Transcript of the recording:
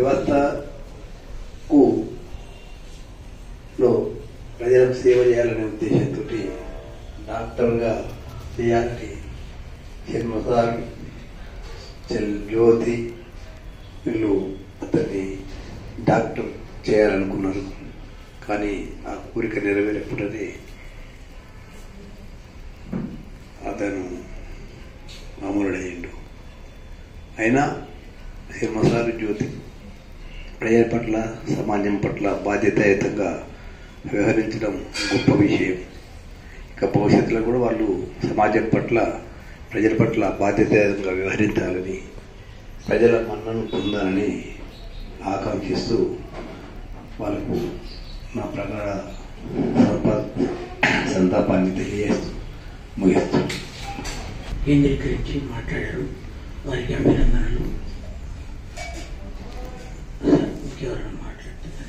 వ్యవస్థకు ప్రజలకు సేవ చేయాలనే ఉద్దేశంతో డాక్టర్గా చేయాలని షణ్ముఖసార్, జ్యోతి వీళ్ళు అతన్ని డాక్టర్ చేయాలనుకున్నారు. కానీ ఆ కోరిక నెరవేరకుండానే అతను అమరుడయ్యిండు. అయినా షణ్ముఖసార్, జ్యోతి ప్రజల పట్ల, సమాజం పట్ల బాధ్యతాయుతంగా వ్యవహరించడం గొప్ప విషయం. ఇక భవిష్యత్తులో కూడా వాళ్ళు సమాజం పట్ల, ప్రజల పట్ల బాధ్యతాయుతంగా వ్యవహరించాలని, ప్రజల మన్నను పొందాలని ఆకాంక్షిస్తూ వాళ్ళకు నా ప్రగాఢ సంతాపాన్ని తెలియజేస్తూ ముగిస్తూ కేంద్రీకరించి మాట్లాడారు. వారికి అభినందనలు. ఇంకెవరైనా మాట్లాడుతున్నారు?